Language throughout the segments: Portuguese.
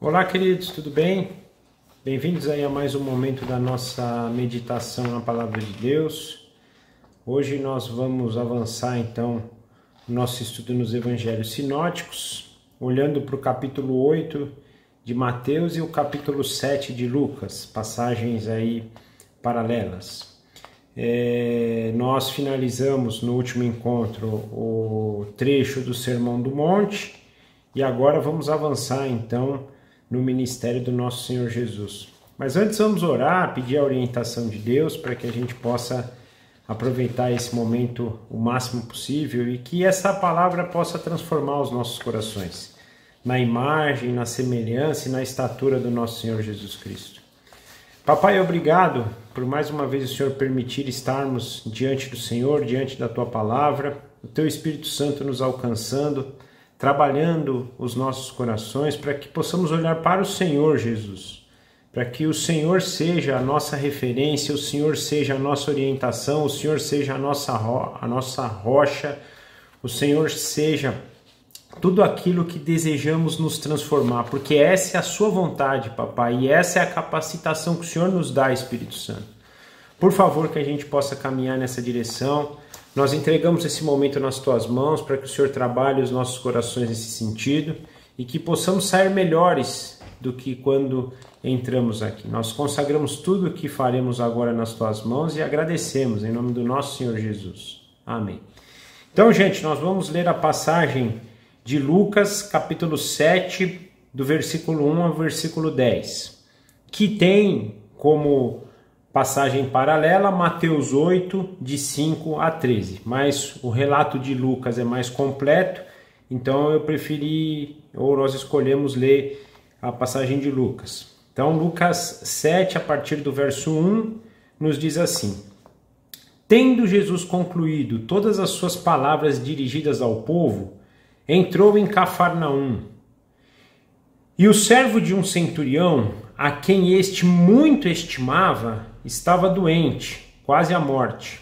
Olá, queridos, tudo bem? Bem-vindos aí a mais um momento da nossa meditação na Palavra de Deus. Hoje nós vamos avançar então no nosso estudo nos Evangelhos Sinóticos, olhando para o capítulo 8 de Mateus e o capítulo 7 de Lucas, passagens aí paralelas. Nós finalizamos no último encontro o trecho do Sermão do Monte e agora vamos avançar então no ministério do nosso Senhor Jesus. Mas antes vamos orar, pedir a orientação de Deus para que a gente possa aproveitar esse momento o máximo possível e que essa palavra possa transformar os nossos corações na imagem, na semelhança e na estatura do nosso Senhor Jesus Cristo. Papai, obrigado por mais uma vez o Senhor permitir estarmos diante do Senhor, diante da Tua Palavra, o Teu Espírito Santo nos alcançando, trabalhando os nossos corações para que possamos olhar para o Senhor Jesus, para que o Senhor seja a nossa referência, o Senhor seja a nossa orientação, o Senhor seja a nossa rocha, o Senhor seja tudo aquilo que desejamos nos transformar, porque essa é a sua vontade, papai, e essa é a capacitação que o Senhor nos dá, Espírito Santo. Por favor, que a gente possa caminhar nessa direção. Nós entregamos esse momento nas Tuas mãos para que o Senhor trabalhe os nossos corações nesse sentido e que possamos sair melhores do que quando entramos aqui. Nós consagramos tudo o que faremos agora nas Tuas mãos e agradecemos em nome do nosso Senhor Jesus. Amém. Então, gente, nós vamos ler a passagem de Lucas, capítulo 7, do versículo 1 ao versículo 10, que tem como passagem paralela Mateus 8, de 5 a 13, mas o relato de Lucas é mais completo, então eu preferi, ou nós escolhemos ler a passagem de Lucas. Então Lucas 7, a partir do verso 1, nos diz assim: Tendo Jesus concluído todas as suas palavras dirigidas ao povo, entrou em Cafarnaum. E o servo de um centurião, a quem este muito estimava, estava doente, quase à morte.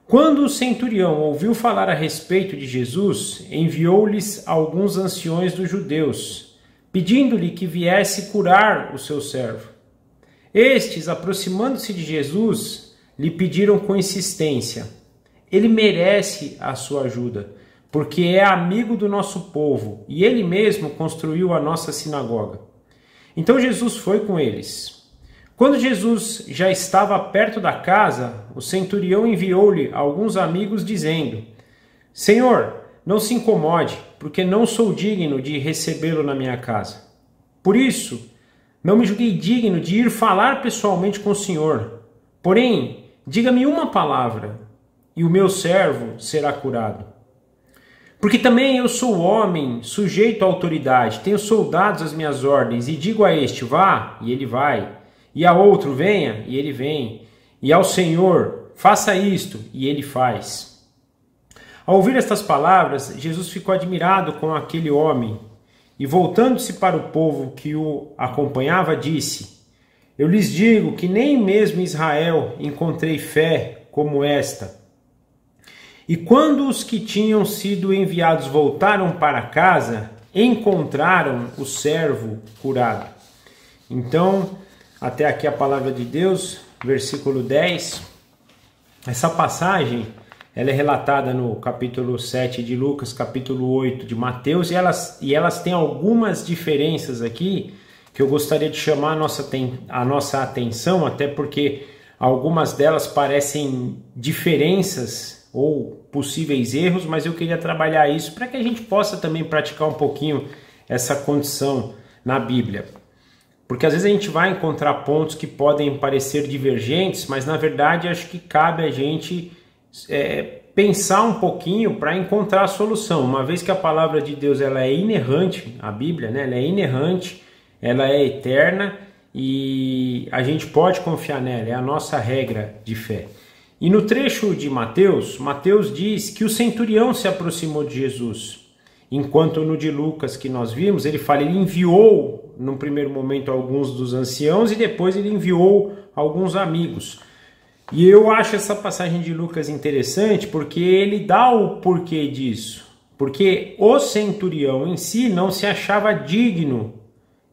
Quando o centurião ouviu falar a respeito de Jesus, enviou-lhes alguns anciões dos judeus, pedindo-lhe que viesse curar o seu servo. Estes, aproximando-se de Jesus, lhe pediram com insistência: Ele merece a sua ajuda, porque é amigo do nosso povo, e ele mesmo construiu a nossa sinagoga. Então Jesus foi com eles. Quando Jesus já estava perto da casa, o centurião enviou-lhe alguns amigos, dizendo: Senhor, não se incomode, porque não sou digno de recebê-lo na minha casa. Por isso, não me julguei digno de ir falar pessoalmente com o Senhor. Porém, diga-me uma palavra, e o meu servo será curado. Porque também eu sou homem, sujeito à autoridade, tenho soldados às minhas ordens, e digo a este, vá, e ele vai, e a outro, venha, e ele vem, e ao Senhor, faça isto, e ele faz. Ao ouvir estas palavras, Jesus ficou admirado com aquele homem, e voltando-se para o povo que o acompanhava, disse: Eu lhes digo que nem mesmo em Israel encontrei fé como esta. E quando os que tinham sido enviados voltaram para casa, encontraram o servo curado. Então, até aqui a palavra de Deus, versículo 10. Essa passagem ela é relatada no capítulo 7 de Lucas, capítulo 8 de Mateus, e elas têm algumas diferenças aqui que eu gostaria de chamar a nossa atenção, até porque algumas delas parecem diferenças ou possíveis erros, mas eu queria trabalhar isso para que a gente possa também praticar um pouquinho essa condição na Bíblia. Porque às vezes a gente vai encontrar pontos que podem parecer divergentes, mas na verdade acho que cabe a gente pensar um pouquinho para encontrar a solução. Uma vez que a palavra de Deus ela é inerrante, a Bíblia, né, ela é inerrante, ela é eterna e a gente pode confiar nela, é a nossa regra de fé. E no trecho de Mateus, Mateus diz que o centurião se aproximou de Jesus, enquanto no de Lucas que nós vimos, ele enviou num primeiro momento alguns dos anciãos e depois ele enviou alguns amigos. E eu acho essa passagem de Lucas interessante porque ele dá o porquê disso. Porque o centurião em si não se achava digno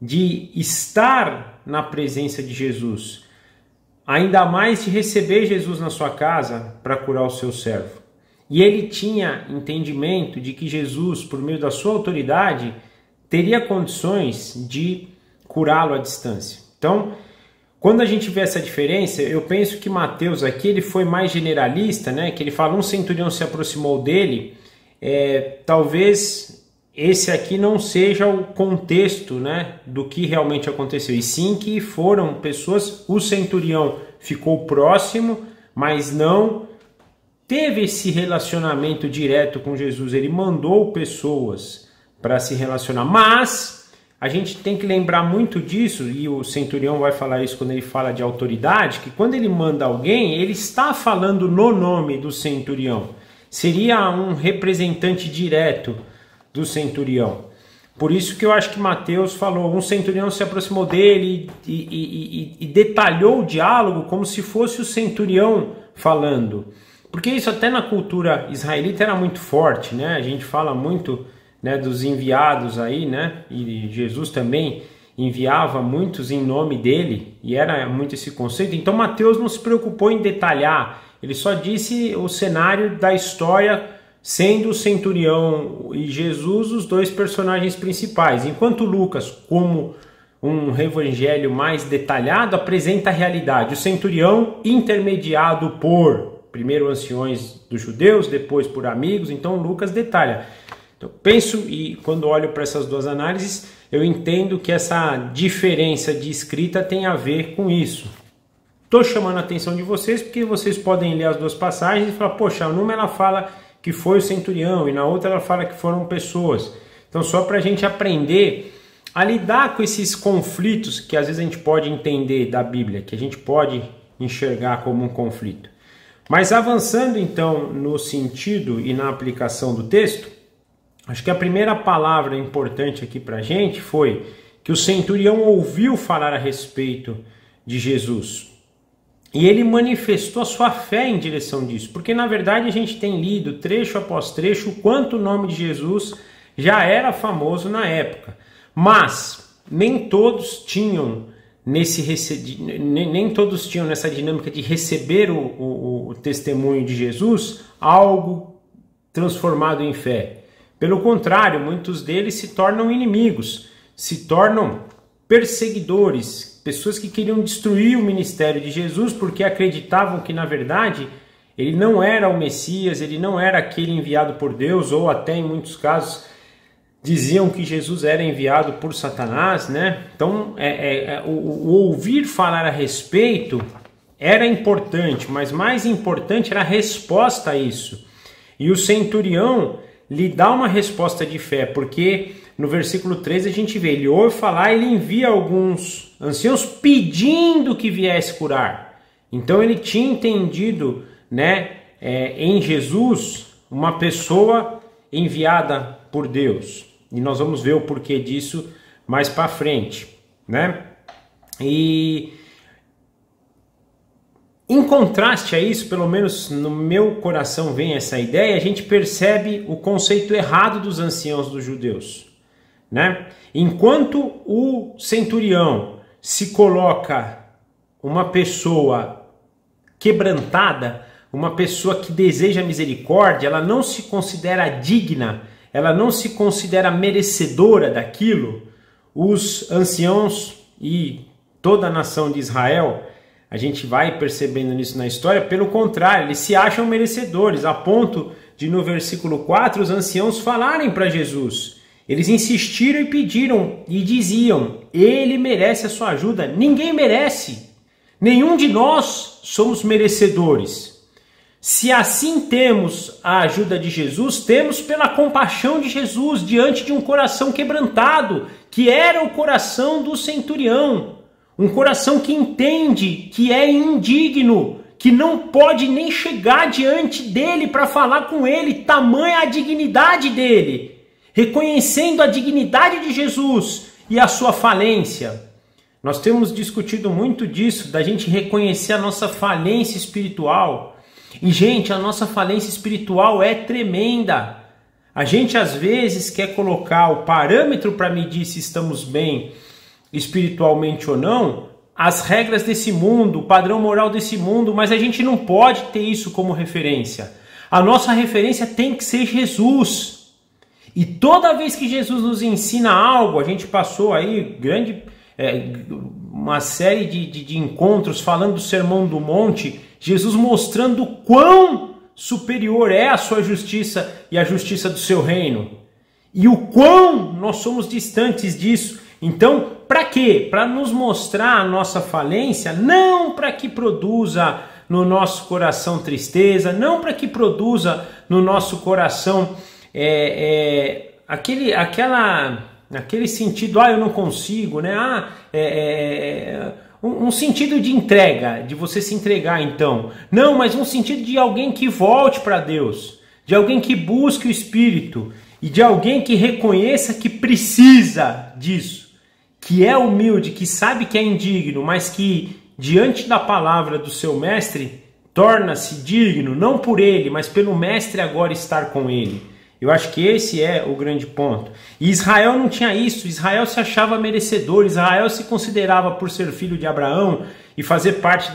de estar na presença de Jesus, ainda mais de receber Jesus na sua casa para curar o seu servo. E ele tinha entendimento de que Jesus, por meio da sua autoridade, teria condições de curá-lo à distância. Então, quando a gente vê essa diferença, eu penso que Mateus aqui ele foi mais generalista, né? Que ele fala, um centurião se aproximou dele, talvez esse aqui não seja o contexto, né, do que realmente aconteceu, e sim que foram pessoas, o centurião ficou próximo, mas não teve esse relacionamento direto com Jesus, ele mandou pessoas para se relacionar, mas a gente tem que lembrar muito disso, e o centurião vai falar isso quando ele fala de autoridade, que quando ele manda alguém, ele está falando no nome do centurião, seria um representante direto do centurião. Por isso que eu acho que Mateus falou, um centurião se aproximou dele e detalhou o diálogo como se fosse o centurião falando. Porque isso até na cultura israelita era muito forte, né? A gente fala muito, né, dos enviados aí, né? E Jesus também enviava muitos em nome dele, e era muito esse conceito. Então Mateus não se preocupou em detalhar, ele só disse o cenário da história, sendo o centurião e Jesus os dois personagens principais, enquanto Lucas, como um evangelho mais detalhado, apresenta a realidade. O centurião intermediado por, primeiro, anciões dos judeus, depois por amigos, então Lucas detalha. Então, penso, e quando olho para essas duas análises, eu entendo que essa diferença de escrita tem a ver com isso. Estou chamando a atenção de vocês porque vocês podem ler as duas passagens e falar, poxa, numa ela fala que foi o centurião e na outra ela fala que foram pessoas. Então, só para a gente aprender a lidar com esses conflitos que às vezes a gente pode entender da Bíblia, que a gente pode enxergar como um conflito. Mas avançando então no sentido e na aplicação do texto, acho que a primeira palavra importante aqui para a gente foi que o centurião ouviu falar a respeito de Jesus. E ele manifestou a sua fé em direção disso, porque na verdade a gente tem lido trecho após trecho o quanto o nome de Jesus já era famoso na época. Mas nem todos tinham nessa dinâmica de receber o testemunho de Jesus algo transformado em fé. Pelo contrário, muitos deles se tornam inimigos, se tornam perseguidores, pessoas que queriam destruir o ministério de Jesus porque acreditavam que, na verdade, ele não era o Messias, ele não era aquele enviado por Deus, ou até, em muitos casos, diziam que Jesus era enviado por Satanás, né? Então, o ouvir falar a respeito era importante, mas mais importante era a resposta a isso. E o centurião lhe dá uma resposta de fé, porque no versículo 13 a gente vê, ele ouve falar, ele envia alguns anciãos pedindo que viesse curar. Então ele tinha entendido, né, em Jesus uma pessoa enviada por Deus. E nós vamos ver o porquê disso mais para frente, né? E em contraste a isso, pelo menos no meu coração vem essa ideia, a gente percebe o conceito errado dos anciãos dos judeus, né? Enquanto o centurião se coloca uma pessoa quebrantada, uma pessoa que deseja misericórdia, ela não se considera digna, ela não se considera merecedora daquilo, os anciãos e toda a nação de Israel, a gente vai percebendo nisso na história, pelo contrário, eles se acham merecedores, a ponto de no versículo 4 os anciãos falarem para Jesus. Eles insistiram e pediram e diziam, ele merece a sua ajuda, ninguém merece, nenhum de nós somos merecedores. Se assim temos a ajuda de Jesus, temos pela compaixão de Jesus diante de um coração quebrantado, que era o coração do centurião. Um coração que entende que é indigno, que não pode nem chegar diante dele para falar com ele, tamanha a dignidade dele, reconhecendo a dignidade de Jesus e a sua falência. Nós temos discutido muito disso, da gente reconhecer a nossa falência espiritual. E, gente, a nossa falência espiritual é tremenda. A gente, às vezes, quer colocar o parâmetro para medir se estamos bem espiritualmente ou não, as regras desse mundo, o padrão moral desse mundo, mas a gente não pode ter isso como referência. A nossa referência tem que ser Jesus. E toda vez que Jesus nos ensina algo, a gente passou aí uma série de encontros falando do Sermão do Monte, Jesus mostrando o quão superior é a sua justiça e a justiça do seu reino. E o quão nós somos distantes disso. Então, para quê? Para nos mostrar a nossa falência, não para que produza no nosso coração tristeza, não para que produza no nosso coração aquele sentido, eu não consigo, né? Um sentido de entrega, de você se entregar então. Não, mas um sentido de alguém que volte para Deus, de alguém que busque o Espírito e de alguém que reconheça que precisa disso, que é humilde, que sabe que é indigno, mas que diante da palavra do seu mestre torna-se digno, não por ele, mas pelo mestre agora estar com ele. Eu acho que esse é o grande ponto. E Israel não tinha isso. Israel se achava merecedor. Israel se considerava, por ser filho de Abraão e fazer parte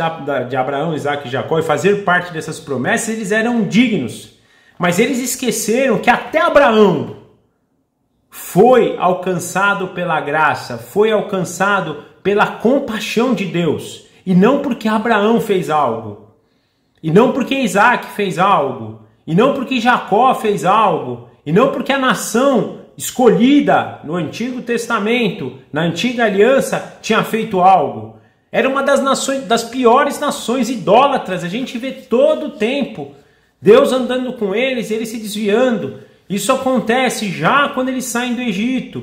de Abraão, Isaac e Jacó, e fazer parte dessas promessas, eles eram dignos. Mas eles esqueceram que até Abraão foi alcançado pela graça, foi alcançado pela compaixão de Deus. E não porque Abraão fez algo. E não porque Isaac fez algo. E não porque Jacó fez algo, e não porque a nação escolhida no Antigo Testamento, na Antiga Aliança, tinha feito algo. Era uma das piores nações idólatras. A gente vê todo o tempo Deus andando com eles, eles se desviando. Isso acontece já quando eles saem do Egito.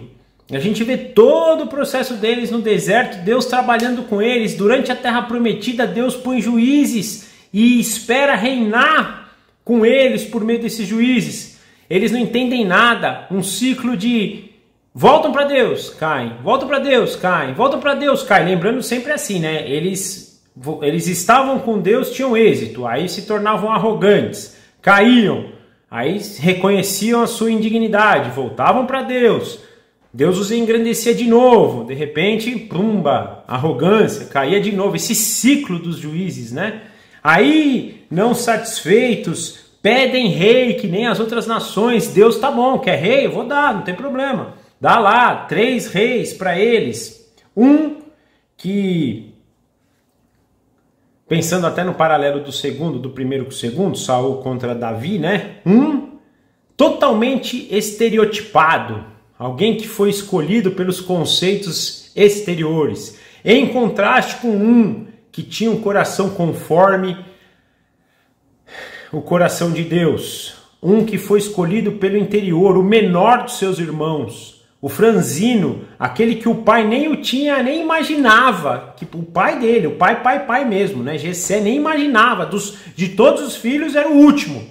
A gente vê todo o processo deles no deserto, Deus trabalhando com eles. Durante a Terra Prometida, Deus põe juízes e espera reinar com eles por meio desses juízes. Eles não entendem nada. Um ciclo de voltam para Deus, caem, voltam para Deus, caem, voltam para Deus, caem. Lembrando sempre assim, né? Eles estavam com Deus, tinham êxito, aí se tornavam arrogantes, caíam, aí reconheciam a sua indignidade, voltavam para Deus. Deus os engrandecia de novo, de repente, pumba, arrogância, caía de novo. Esse ciclo dos juízes, né? Aí, não satisfeitos, pedem rei, que nem as outras nações. Deus, tá bom, quer rei? Eu vou dar, não tem problema. Dá lá 3 reis para eles. Um que, pensando até no paralelo do primeiro com o segundo, Saul contra Davi, né? Um totalmente estereotipado. Alguém que foi escolhido pelos conceitos exteriores. Em contraste com um que tinha um coração conforme o coração de Deus. Um que foi escolhido pelo interior, o menor dos seus irmãos. O franzino, aquele que o pai nem o tinha, nem imaginava. Que o pai dele, o pai mesmo, né? Jessé nem imaginava. De todos os filhos era o último.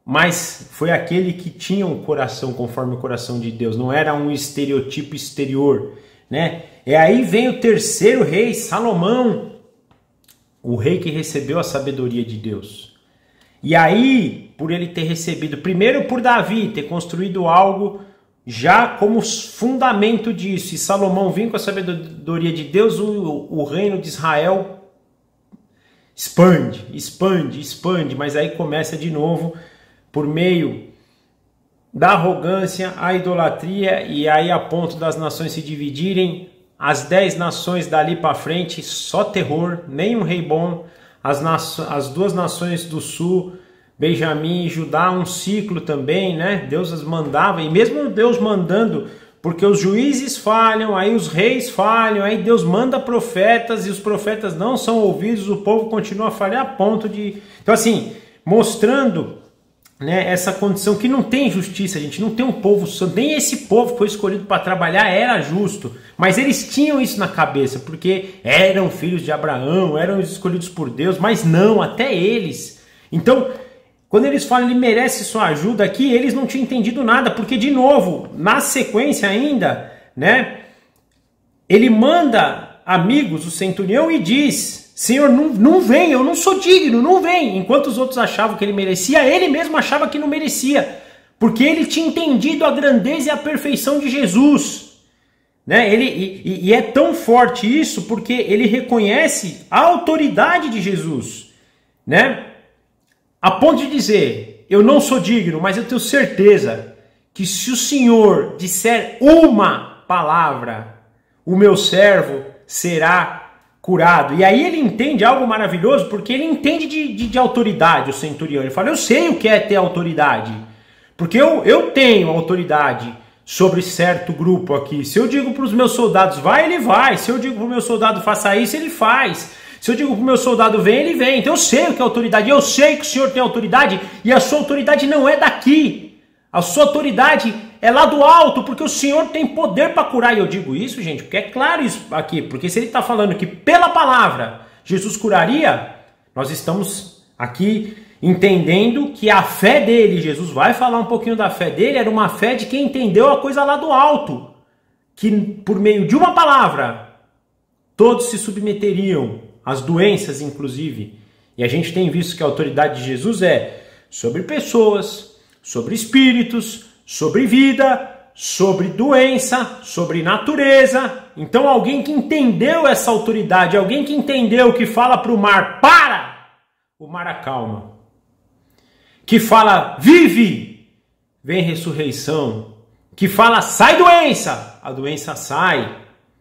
Mas foi aquele que tinha um coração conforme o coração de Deus. Não era um estereotipo exterior, né? E aí vem o terceiro rei, Salomão. O rei que recebeu a sabedoria de Deus. E aí, por ele ter recebido, primeiro por Davi, ter construído algo já como fundamento disso, e Salomão vir com a sabedoria de Deus, o reino de Israel expande, mas aí começa de novo por meio da arrogância, a idolatria, e aí a ponto das nações se dividirem. As 10 nações dali para frente, só terror, nenhum rei bom. As 2 nações do sul, Benjamim e Judá, um ciclo também, né? Deus as mandava, e mesmo Deus mandando, porque os juízes falham, aí os reis falham, aí Deus manda profetas, e os profetas não são ouvidos, o povo continua a falhar a ponto de... Então assim, mostrando, né, essa condição que não tem justiça, a gente não tem um povo santo, nem esse povo que foi escolhido para trabalhar era justo, mas eles tinham isso na cabeça, porque eram filhos de Abraão, eram escolhidos por Deus, mas não, até eles. Então, quando eles falam ele merece sua ajuda aqui, eles não tinham entendido nada, porque de novo, na sequência ainda, né, ele manda amigos, o centurião, e diz: Senhor, não vem, eu não sou digno, não vem. Enquanto os outros achavam que ele merecia, ele mesmo achava que não merecia. Porque ele tinha entendido a grandeza e a perfeição de Jesus. né? E é tão forte isso porque ele reconhece a autoridade de Jesus, né? A ponto de dizer, eu não sou digno, mas eu tenho certeza que se o Senhor disser uma palavra, o meu servo será curado. E aí ele entende algo maravilhoso, porque ele entende de autoridade, o centurião. Ele fala, eu sei o que é ter autoridade, porque eu tenho autoridade sobre certo grupo aqui. Se eu digo para os meus soldados, vai, ele vai. Se eu digo para o meu soldado, faça isso, ele faz. Se eu digo para o meu soldado, vem, ele vem. Então eu sei o que é autoridade, eu sei que o Senhor tem autoridade, e a sua autoridade não é daqui. A sua autoridade é lá do alto, porque o Senhor tem poder para curar. E eu digo isso, gente, porque é claro isso aqui. Porque se ele está falando que pela palavra Jesus curaria, nós estamos aqui entendendo que a fé dele, Jesus vai falar um pouquinho da fé dele, era uma fé de quem entendeu a coisa lá do alto. Que por meio de uma palavra, todos se submeteriam, as doenças inclusive. E a gente tem visto que a autoridade de Jesus é sobre pessoas, sobre espíritos, sobre vida, sobre doença, sobre natureza. Então alguém que entendeu essa autoridade, alguém que entendeu que fala para o mar, para! O mar acalma. Que fala, vive! Vem ressurreição. Que fala, sai doença! A doença sai.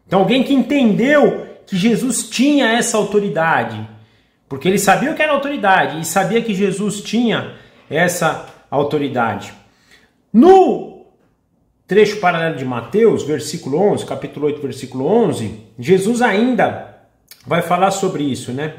Então alguém que entendeu que Jesus tinha essa autoridade, porque ele sabia o que era autoridade e sabia que Jesus tinha essa autoridade. No trecho paralelo de Mateus, versículo 11, capítulo 8, versículo 11, Jesus ainda vai falar sobre isso, né?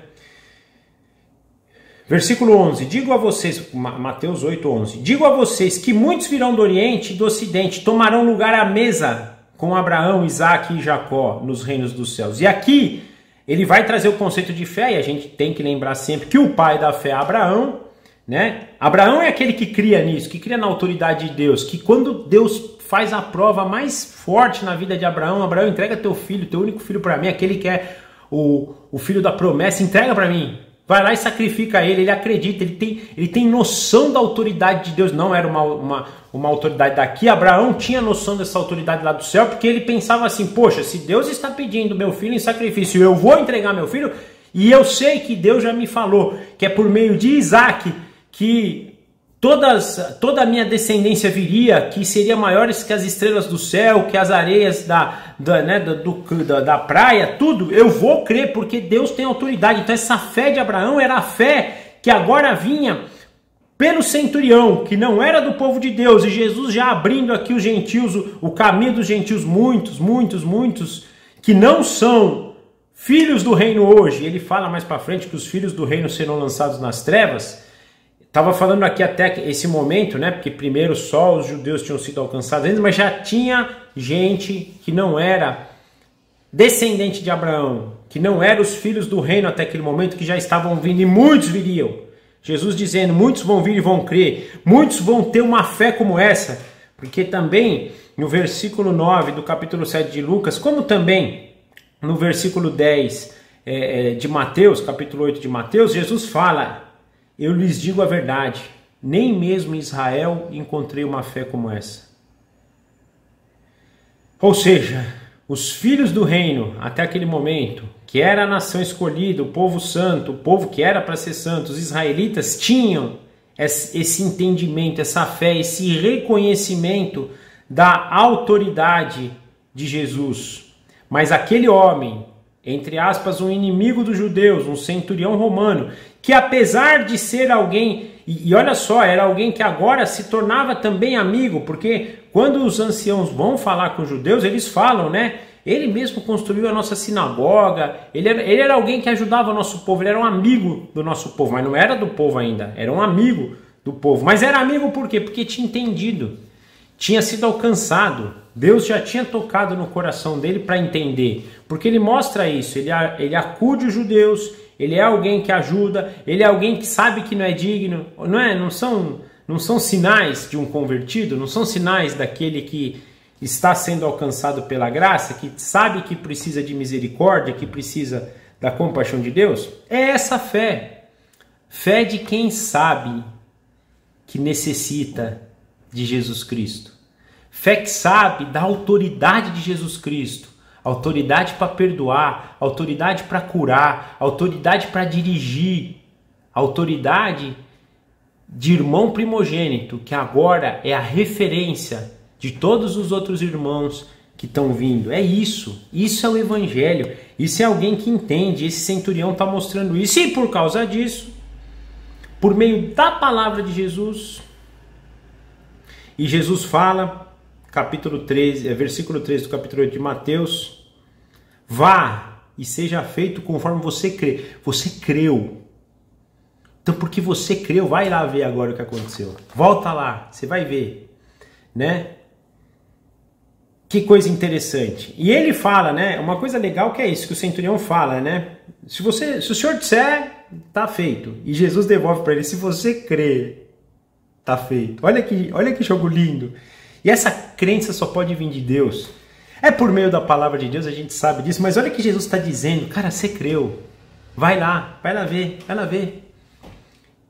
Versículo 11, digo a vocês, Mateus 8, 11, digo a vocês que muitos virão do Oriente e do Ocidente, tomarão lugar à mesa com Abraão, Isaque e Jacó nos reinos dos céus. E aqui ele vai trazer o conceito de fé, e a gente tem que lembrar sempre que o pai da fé é Abraão, né? Abraão é aquele que cria nisso, que cria na autoridade de Deus, que quando Deus faz a prova mais forte na vida de Abraão, Abraão, entrega teu filho, teu único filho para mim, aquele que é o filho da promessa, entrega para mim. Vai lá e sacrifica ele acredita, ele tem noção da autoridade de Deus. Não era uma autoridade daqui. Abraão tinha noção dessa autoridade lá do céu, porque ele pensava assim, poxa, se Deus está pedindo meu filho em sacrifício, eu vou entregar meu filho, e eu sei que Deus já me falou, que é por meio de Isaque, que toda a minha descendência viria, que seria maiores que as estrelas do céu, que as areias da praia, tudo, eu vou crer, porque Deus tem autoridade. Então essa fé de Abraão era a fé que agora vinha pelo centurião, que não era do povo de Deus, e Jesus já abrindo aqui os gentios, o caminho dos gentios, muitos, que não são filhos do reino hoje. Ele fala mais para frente que os filhos do reino serão lançados nas trevas. Estava falando aqui até esse momento, né? Porque primeiro só os judeus tinham sido alcançados, mas já tinha gente que não era descendente de Abraão, que não eram os filhos do reino até aquele momento, que já estavam vindo, e muitos viriam. Jesus dizendo, muitos vão vir e vão crer, muitos vão ter uma fé como essa, porque também no versículo 9 do capítulo 7 de Lucas, como também no versículo 10 de Mateus, capítulo 8 de Mateus, Jesus fala, eu lhes digo a verdade, nem mesmo em Israel encontrei uma fé como essa. Ou seja, os filhos do reino, até aquele momento, que era a nação escolhida, o povo santo, o povo que era para ser santo, os israelitas tinham esse entendimento, essa fé, esse reconhecimento da autoridade de Jesus. Mas aquele homem, entre aspas, um inimigo dos judeus, um centurião romano, que apesar de ser alguém, e olha só, era alguém que agora se tornava também amigo, porque quando os anciãos vão falar com os judeus, eles falam, né? Ele mesmo construiu a nossa sinagoga, ele era alguém que ajudava o nosso povo, ele era um amigo do nosso povo, mas não era do povo ainda, era um amigo do povo. Mas era amigo por quê? Porque tinha entendido, tinha sido alcançado, Deus já tinha tocado no coração dele para entender, porque ele mostra isso, ele acude os judeus, ele é alguém que ajuda, ele é alguém que sabe que não é digno, não são sinais de um convertido, não são sinais daquele que está sendo alcançado pela graça, que sabe que precisa de misericórdia, que precisa da compaixão de Deus. É essa fé, fé de quem sabe que necessita de Jesus Cristo, Fé que sabe da autoridade de Jesus Cristo. Autoridade para perdoar, autoridade para curar, autoridade para dirigir, autoridade de irmão primogênito, que agora é a referência de todos os outros irmãos que estão vindo. É isso. Isso é o evangelho. Isso é alguém que entende. Esse centurião está mostrando isso. E por causa disso, por meio da palavra de Jesus, e Jesus fala, capítulo 13, versículo 13 do capítulo 8 de Mateus, vá e seja feito conforme você crê. Você creu. Então, porque você creu, vai lá ver agora o que aconteceu. Volta lá, você vai ver, né? Que coisa interessante. E ele fala, né? Uma coisa legal que é isso que o centurião fala, né? Se o senhor disser, tá feito. E Jesus devolve para ele: se você crê, tá feito. Olha que jogo lindo. E essa crença só pode vir de Deus. É por meio da palavra de Deus, a gente sabe disso. Mas olha o que Jesus está dizendo: cara, você creu. Vai lá ver, vai lá ver.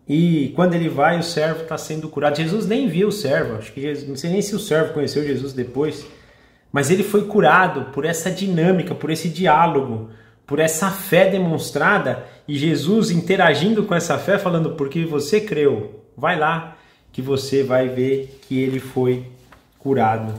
E quando ele vai, o servo está sendo curado. Jesus nem viu o servo. Acho que Jesus, não sei nem se o servo conheceu Jesus depois. Mas ele foi curado por essa dinâmica, por esse diálogo, por essa fé demonstrada. E Jesus interagindo com essa fé, falando: porque você creu, vai lá que você vai ver que ele foi curado.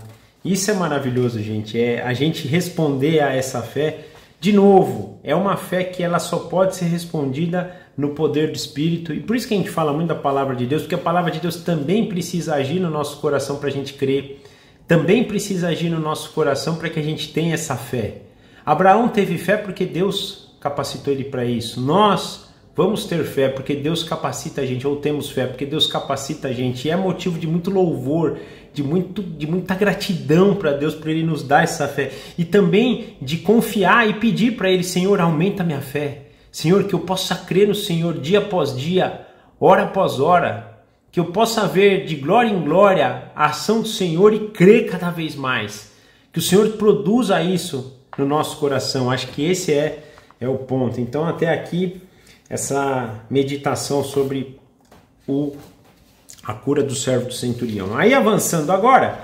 Isso é maravilhoso, gente. É a gente responder a essa fé. De novo, é uma fé que ela só pode ser respondida no poder do Espírito. E por isso que a gente fala muito da palavra de Deus, porque a palavra de Deus também precisa agir no nosso coração para a gente crer. Também precisa agir no nosso coração para que a gente tenha essa fé. Abraão teve fé porque Deus capacitou ele para isso. Nós vamos ter fé porque Deus capacita a gente, ou temos fé porque Deus capacita a gente. E é motivo de muito louvor, de muita gratidão para Deus, por Ele nos dar essa fé. E também de confiar e pedir para Ele: Senhor, aumenta a minha fé. Senhor, que eu possa crer no Senhor dia após dia, hora após hora. Que eu possa ver de glória em glória a ação do Senhor e crer cada vez mais. Que o Senhor produza isso no nosso coração. Acho que esse é o ponto. Então, até aqui, essa meditação sobre a cura do servo do centurião. Aí, avançando agora,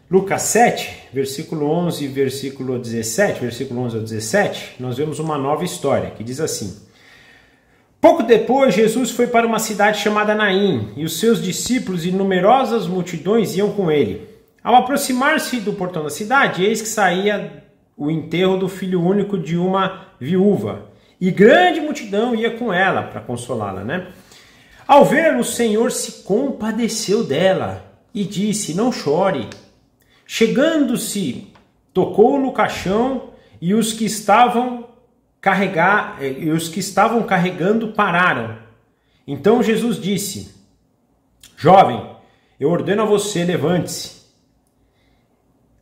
Lucas 7, versículo 11 e versículo 17, versículo 11 ao 17, nós vemos uma nova história que diz assim: pouco depois, Jesus foi para uma cidade chamada Naim, e os seus discípulos e numerosas multidões iam com ele. Ao aproximar-se do portão da cidade, eis que saía o enterro do filho único de uma viúva, e grande multidão ia com ela para consolá-la, né? Ao ver, o Senhor se compadeceu dela e disse: não chore. Chegando-se, tocou no caixão, e os que estavam carregando pararam. Então Jesus disse: jovem, eu ordeno a você, levante-se.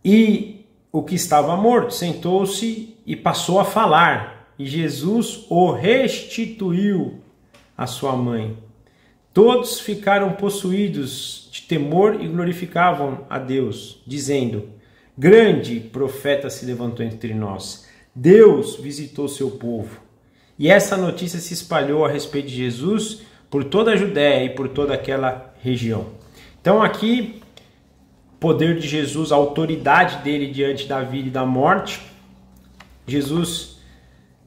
E o que estava morto sentou-se e passou a falar, e Jesus o restituiu à sua mãe. Todos ficaram possuídos de temor e glorificavam a Deus, dizendo: grande profeta se levantou entre nós. Deus visitou seu povo. E essa notícia se espalhou a respeito de Jesus por toda a Judéia e por toda aquela região. Então aqui, poder de Jesus, a autoridade dele diante da vida e da morte. Jesus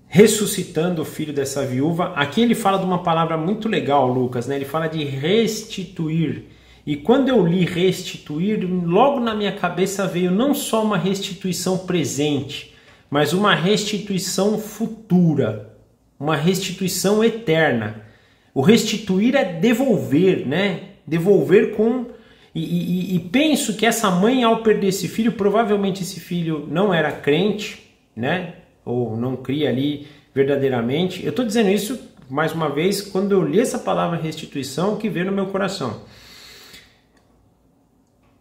ressuscitando o filho dessa viúva. Aqui ele fala de uma palavra muito legal, Lucas, né? Ele fala de restituir. E quando eu li restituir, logo na minha cabeça veio não só uma restituição presente, mas uma restituição futura, uma restituição eterna. O restituir é devolver, né? Devolver com... E penso que essa mãe, ao perder esse filho, provavelmente esse filho não era crente, né? Ou não cria ali verdadeiramente. Eu estou dizendo isso, mais uma vez, quando eu li essa palavra restituição, o que veio no meu coração.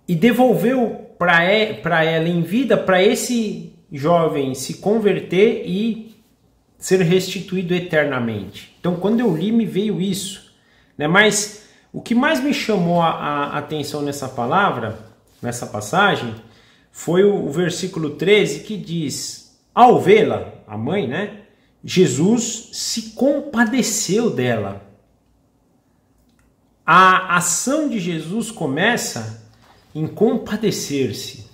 E devolveu para ela em vida, para esse jovem se converter e ser restituído eternamente. Então, quando eu li, me veio isso, né? Mas o que mais me chamou a atenção nessa palavra, nessa passagem, foi o versículo 13, que diz: ao vê-la, a mãe, né? Jesus se compadeceu dela. A ação de Jesus começa em compadecer-se.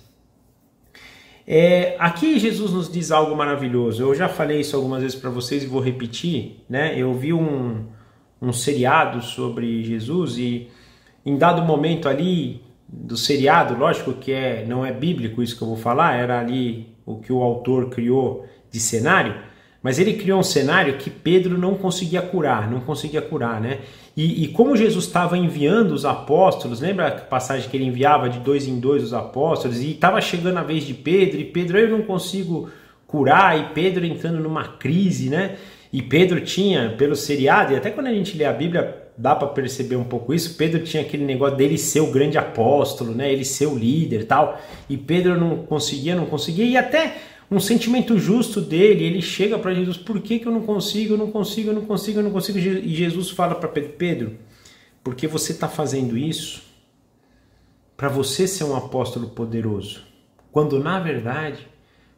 Aqui Jesus nos diz algo maravilhoso. Eu já falei isso algumas vezes para vocês e vou repetir, né? Eu vi um seriado sobre Jesus e em dado momento ali do seriado, lógico que não é bíblico isso que eu vou falar, era ali o que o autor criou de cenário, mas ele criou um cenário que Pedro não conseguia curar, né? E como Jesus estava enviando os apóstolos, lembra a passagem que ele enviava de 2 em 2 os apóstolos, e estava chegando a vez de Pedro, e Pedro, eu não consigo curar, e Pedro entrando numa crise, né? E Pedro tinha, pelo seriado, e até quando a gente lê a Bíblia, dá para perceber um pouco isso, Pedro tinha aquele negócio dele ser o grande apóstolo, né? Ele ser o líder e tal, e Pedro não conseguia, e até um sentimento justo dele, ele chega para Jesus, por que eu não consigo, e Jesus fala para Pedro, Pedro, porque você está fazendo isso para você ser um apóstolo poderoso, quando na verdade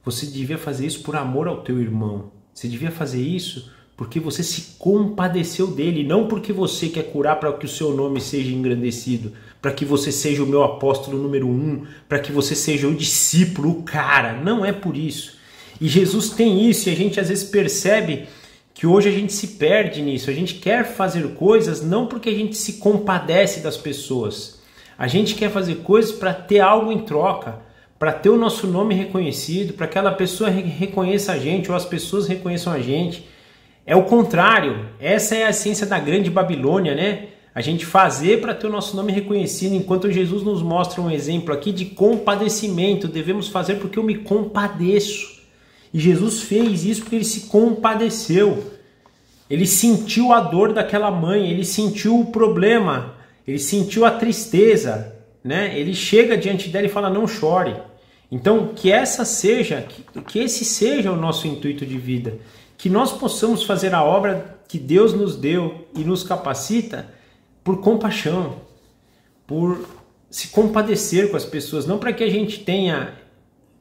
você devia fazer isso por amor ao teu irmão, você devia fazer isso porque você se compadeceu dele, não porque você quer curar para que o seu nome seja engrandecido, para que você seja o meu apóstolo número 1, para que você seja o discípulo, o cara. Não é por isso. E Jesus tem isso, e a gente às vezes percebe que hoje a gente se perde nisso. A gente quer fazer coisas não porque a gente se compadece das pessoas. A gente quer fazer coisas para ter algo em troca, para ter o nosso nome reconhecido, para que aquela pessoa reconheça a gente, ou as pessoas reconheçam a gente. É o contrário, essa é a essência da grande Babilônia, né? A gente fazer para ter o nosso nome reconhecido, enquanto Jesus nos mostra um exemplo aqui de compadecimento. Devemos fazer porque eu me compadeço. E Jesus fez isso porque ele se compadeceu. Ele sentiu a dor daquela mãe, ele sentiu o problema, ele sentiu a tristeza, né? Ele chega diante dela e fala, não chore. Então, que esse seja o nosso intuito de vida. Que nós possamos fazer a obra que Deus nos deu e nos capacita por compaixão, por se compadecer com as pessoas, não para que a gente tenha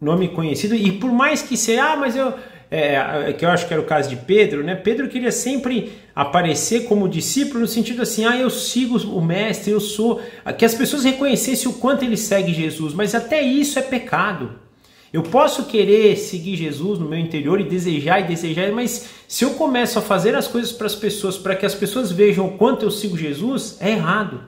nome conhecido, e por mais que seja, que eu acho que era o caso de Pedro, né? Pedro queria sempre aparecer como discípulo no sentido assim, eu sigo o mestre, que as pessoas reconhecessem o quanto ele segue Jesus, mas até isso é pecado. Eu posso querer seguir Jesus no meu interior e desejar, mas se eu começo a fazer as coisas para as pessoas, para que as pessoas vejam o quanto eu sigo Jesus, é errado.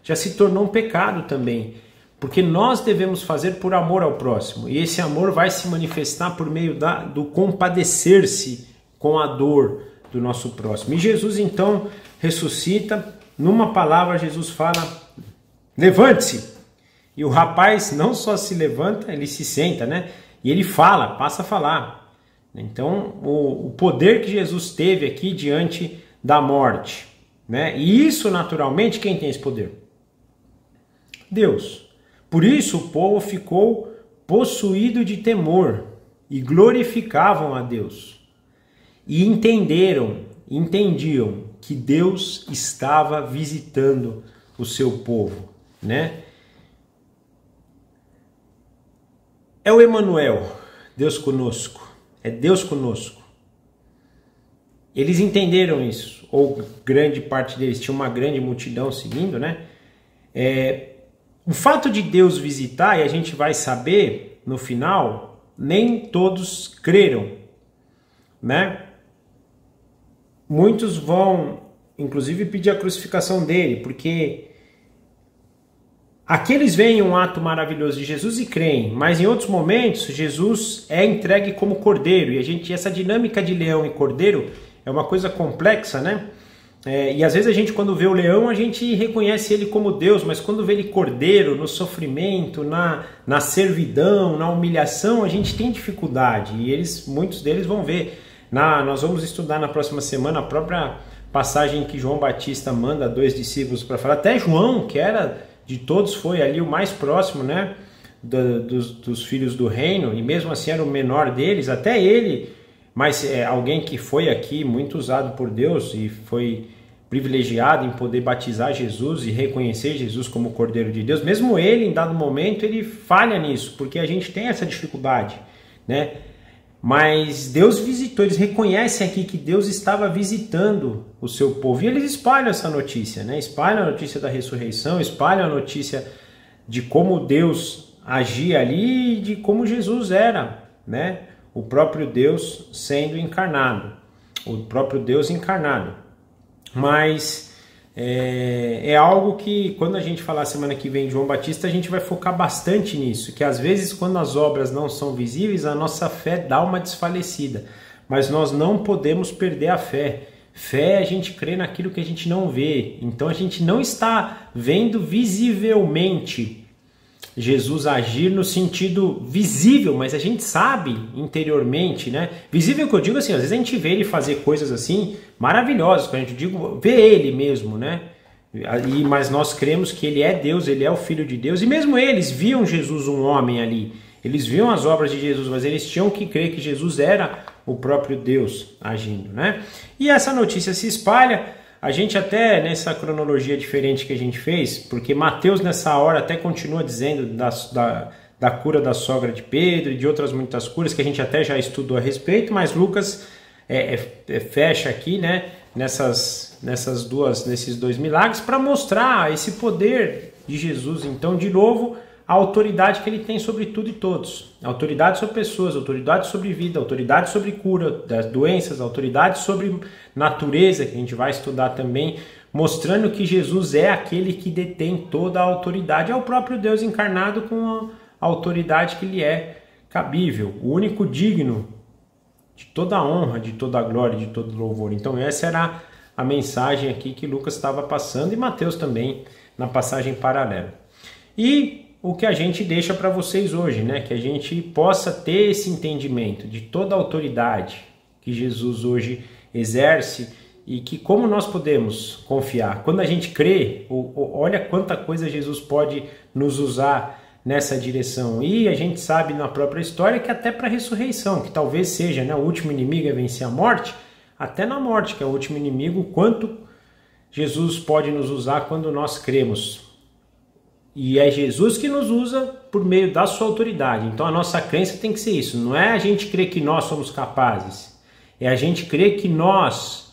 Já se tornou um pecado também. Porque nós devemos fazer por amor ao próximo. E esse amor vai se manifestar por meio do compadecer-se com a dor do nosso próximo. E Jesus então ressuscita. Numa palavra Jesus fala, levante-se. E o rapaz não só se levanta, ele se senta, né? E ele fala, passa a falar. Então, o poder que Jesus teve aqui diante da morte, né? E isso, naturalmente, quem tem esse poder? Deus. Por isso, o povo ficou possuído de temor e glorificavam a Deus. E entendiam que Deus estava visitando o seu povo, né? É o Emanuel, Deus conosco, é Deus conosco. Eles entenderam isso, ou grande parte deles, tinha uma grande multidão seguindo, né? O fato de Deus visitar, e a gente vai saber no final, nem todos creram, né? Muitos vão, inclusive, pedir a crucificação dele, porque aqueles veem um ato maravilhoso de Jesus e creem, mas em outros momentos Jesus é entregue como cordeiro, e essa dinâmica de leão e cordeiro é uma coisa complexa, né? E às vezes a gente, quando vê o leão, a gente reconhece ele como Deus, mas quando vê ele cordeiro, no sofrimento, na servidão, na humilhação, a gente tem dificuldade, e muitos deles vão ver. Nós vamos estudar na próxima semana a própria passagem que João Batista manda 2 discípulos para falar, até João, que era de todos, foi ali o mais próximo, né, dos filhos do reino, e mesmo assim era o menor deles, até ele, mas alguém que foi aqui muito usado por Deus e foi privilegiado em poder batizar Jesus e reconhecer Jesus como Cordeiro de Deus, mesmo ele, em dado momento, ele falha nisso, porque a gente tem essa dificuldade, né? Mas Deus visitou, eles reconhecem aqui que Deus estava visitando o seu povo, e eles espalham essa notícia, né? Espalham a notícia da ressurreição, espalham a notícia de como Deus agia ali e de como Jesus era, né? O próprio Deus sendo encarnado, o próprio Deus encarnado. Mas é algo que, quando a gente falar semana que vem de João Batista, a gente vai focar bastante nisso, que às vezes quando as obras não são visíveis, a nossa fé dá uma desfalecida, mas nós não podemos perder a fé. Fé é a gente crer naquilo que a gente não vê, então a gente não está vendo visivelmente Jesus agir no sentido visível, mas a gente sabe interiormente, né? Visível que eu digo assim, às vezes a gente vê ele fazer coisas assim maravilhosas, quando a gente digo, vê ele mesmo, né? Mas nós cremos que ele é Deus, ele é o Filho de Deus, e mesmo eles viam Jesus um homem ali, eles viam as obras de Jesus, mas eles tinham que crer que Jesus era o próprio Deus agindo, né? E essa notícia se espalha. A gente até, nessa cronologia diferente que a gente fez, porque Mateus nessa hora até continua dizendo da cura da sogra de Pedro e de outras muitas curas que a gente até já estudou a respeito, mas Lucas fecha aqui, né, nesses dois milagres para mostrar esse poder de Jesus. Então, de novo, a autoridade que ele tem sobre tudo e todos. Autoridade sobre pessoas, autoridade sobre vida, autoridade sobre cura das doenças, autoridade sobre natureza, que a gente vai estudar também, mostrando que Jesus é aquele que detém toda a autoridade. É o próprio Deus encarnado com a autoridade que lhe é cabível, o único digno de toda a honra, de toda a glória, de todo louvor. Então essa era a mensagem aqui que Lucas estava passando e Mateus também na passagem paralela. E o que a gente deixa para vocês hoje, né? Que a gente possa ter esse entendimento de toda a autoridade que Jesus hoje exerce e que como nós podemos confiar. Quando a gente crê, olha quanta coisa Jesus pode nos usar nessa direção. E a gente sabe na própria história que até para a ressurreição, que talvez seja, né, o último inimigo é vencer a morte, até na morte, que é o último inimigo, quanto Jesus pode nos usar quando nós cremos. E é Jesus que nos usa por meio da sua autoridade. Então a nossa crença tem que ser isso. Não é a gente crer que nós somos capazes. É a gente crer que nós,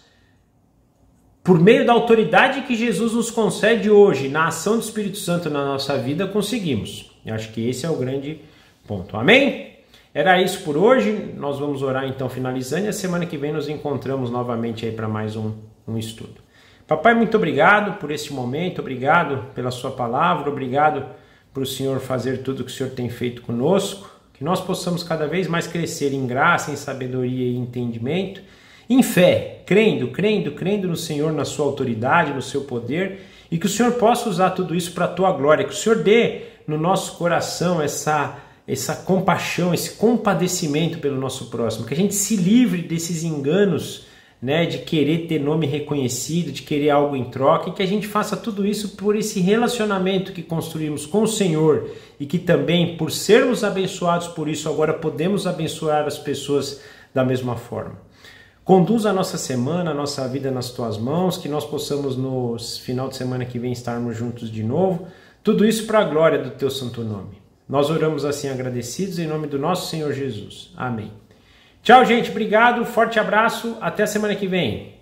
por meio da autoridade que Jesus nos concede hoje, na ação do Espírito Santo na nossa vida, conseguimos. Eu acho que esse é o grande ponto. Amém? Era isso por hoje. Nós vamos orar então finalizando. E a semana que vem nos encontramos novamente aí para mais um estudo. Papai, muito obrigado por este momento, obrigado pela sua palavra, obrigado por o Senhor fazer tudo o que o Senhor tem feito conosco, que nós possamos cada vez mais crescer em graça, em sabedoria e entendimento, em fé, crendo no Senhor, na sua autoridade, no seu poder, e que o Senhor possa usar tudo isso para a tua glória, que o Senhor dê no nosso coração essa compaixão, esse compadecimento pelo nosso próximo, que a gente se livre desses enganos, né, de querer ter nome reconhecido, de querer algo em troca, e que a gente faça tudo isso por esse relacionamento que construímos com o Senhor e que também, por sermos abençoados por isso, agora podemos abençoar as pessoas da mesma forma. Conduz a nossa semana, a nossa vida nas tuas mãos, que nós possamos no final de semana que vem estarmos juntos de novo, tudo isso para a glória do teu santo nome. Nós oramos assim agradecidos em nome do nosso Senhor Jesus. Amém. Tchau, gente. Obrigado. Forte abraço. Até a semana que vem.